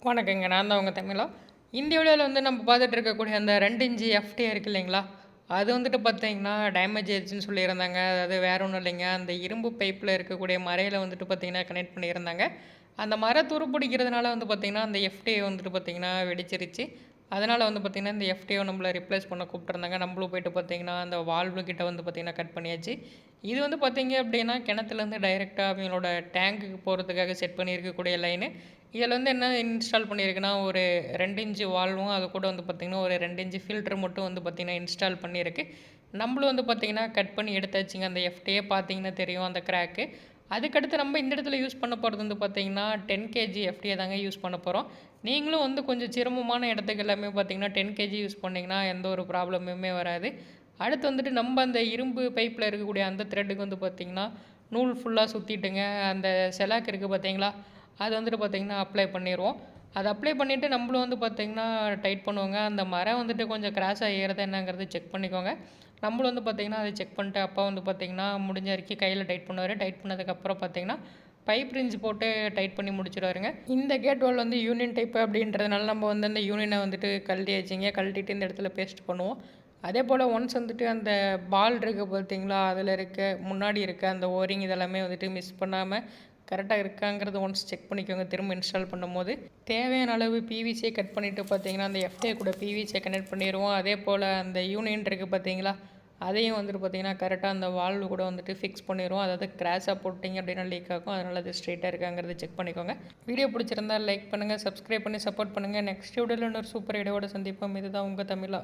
வணக்கங்க. நான் தான் உங்க தமிழா. இந்த வீடியோல வந்து நம்ம பார்த்துட்டு இருக்கக்கூடிய அந்த 2 இன்ச் எஃப்டிஆர் இருக்கு இல்லைங்களா? அது வந்துட்டு பார்த்தீங்கன்னா, டேமேஜ் ஆயிடுச்சுன்னு சொல்லியிருந்தாங்க. அதாவது வேற ஒண்ணும் இல்லைங்க. அந்த இரும்பு பைப்ல இருக்கக்கூடிய மரையில வந்துட்டு பார்த்தீங்கன்னா, கனெக்ட் பண்ணியிருந்தாங்க. அந்த மர துரு பிடிக்கிறதுனால வந்து பார்த்தீங்கன்னா, அந்த எஃப்டிஏ வந்துட்டு பார்த்தீங்கன்னா வெடிச்சிருச்சு. அதனால வந்து பார்த்தீங்கன்னா, இந்த எஃப்டிஏவ நம்மள ரிப்ளேஸ் பண்ண கூப்பிட்டுருந்தாங்க. நம்மளும் போயிட்டு பார்த்தீங்கன்னா, அந்த வால்வு கிட்ட வந்து பார்த்தீங்கன்னா, கட் பண்ணியாச்சு. இது வந்து பார்த்தீங்க அப்படின்னா, கிணத்துலேருந்து டைரெக்ட்டா அவங்களோட டேங்க்குக்கு போறதுக்காக செட் பண்ணியிருக்கக்கூடிய லைனு. இதில வந்து என்ன இன்ஸ்டால் பண்ணியிருக்குன்னா, ஒரு 2 இன்ச் வால்வும், அது கூட வந்து பார்த்தீங்கன்னா, ஒரு 2 இன்ச் ஃபில்டர் மட்டும் வந்து பார்த்தீங்கன்னா, இன்ஸ்டால் பண்ணியிருக்கு. நம்மளும் வந்து பார்த்தீங்கன்னா, கட் பண்ணி எடுத்தாச்சுங்க. அந்த எஃப்டியே பார்த்தீங்கன்னா தெரியும் அந்த கிராக்கு. அதுக்கடுத்து நம்ம இந்த இடத்துல யூஸ் பண்ண போகிறது வந்து பார்த்தீங்கன்னா, 10 கேஜி எஃப்டியை தாங்க யூஸ் பண்ண போறோம். நீங்களும் வந்து கொஞ்சம் சிரமமான இடத்துக்கு எல்லாமே பார்த்தீங்கன்னா, 10 கேஜி யூஸ் பண்ணிங்கன்னா, எந்த ஒரு ப்ராப்ளமுமே வராது. அடுத்து வந்துட்டு நம்ம அந்த இரும்பு பைப்பில இருக்கக்கூடிய அந்த த்ரெட்டுக்கு வந்து பார்த்தீங்கன்னா, நூல் ஃபுல்லா சுத்திட்டுங்க, அந்த செலாக் இருக்கு பார்த்தீங்களா? அது வந்துட்டு பார்த்தீங்கன்னா, அப்ளை பண்ணிருவோம். அத அப்ளை பண்ணிவிட்டு நம்மளும் வந்து பார்த்தீங்கன்னா, டைட் பண்ணுவோங்க. அந்த மரம் வந்துட்டு கொஞ்சம் கிராஸா ஏறுதா என்னங்கிறத செக் பண்ணிக்கோங்க. நம்மளும் வந்து பார்த்தீங்கன்னா, அத செக் பண்ணிட்டு அப்பா வந்து பார்த்தீங்கன்னா, முடிஞ்ச வரைக்கும் கையில டைட் பண்ணுவாரு. டைட் பண்ணதுக்கப்புறம் பார்த்தீங்கன்னா, பைப் ரிஞ்ச் போட்டு டைட் பண்ணி முடிச்சுருவாருங்க. இந்த கேட் வால் வந்து யூனியன் டைப் அப்படின்றதுனால நம்ம வந்து அந்த யூனியனை வந்துட்டு கழட்டியாச்சுங்க. கழட்டிட்டு இந்த இடத்துல பேஸ்ட் பண்ணுவோம். அதேபோல் ஒன்ஸ் வந்துட்டு அந்த பால் இருக்குது பார்த்தீங்களா, அதில் இருக்க முன்னாடி இருக்க அந்த ஓரிங் இதெல்லாமே வந்துட்டு மிஸ் பண்ணாமல் கரெக்டாக இருக்காங்கிறது ஒன்ஸ் செக் பண்ணிக்கோங்க திரும்ப இன்ஸ்டால் பண்ணும்போது. தேவையான அளவு பிவிசியை கட் பண்ணிவிட்டு பார்த்தீங்கன்னா, அந்த எஃப்டிஏ கூட பிவிசியை கனெக்ட் பண்ணிடுவோம். அதே போல் அந்த யூனியன் இருக்குது பார்த்தீங்களா, அதையும் வந்துட்டு பார்த்தீங்கன்னா கரெக்டாக அந்த வால்வு கூட வந்துட்டு ஃபிக்ஸ் பண்ணிடுவோம். அதாவது கிராஸாக போட்டிங்க அப்படின்னா லீக் ஆகும். அதனால் அது ஸ்ட்ரெயிட்டாக இருக்காங்கிறத செக் பண்ணிக்கோங்க. வீடியோ பிடிச்சிருந்தால் லைக் பண்ணுங்கள், சப்ஸ்கிரைப் பண்ணி சப்போர்ட் பண்ணுங்கள். நெக்ஸ்ட் வீடியோவில் இன்னொரு சூப்பர் வீடியோவோட சந்திப்போம். இதுதான் உங்கள் தமிழா.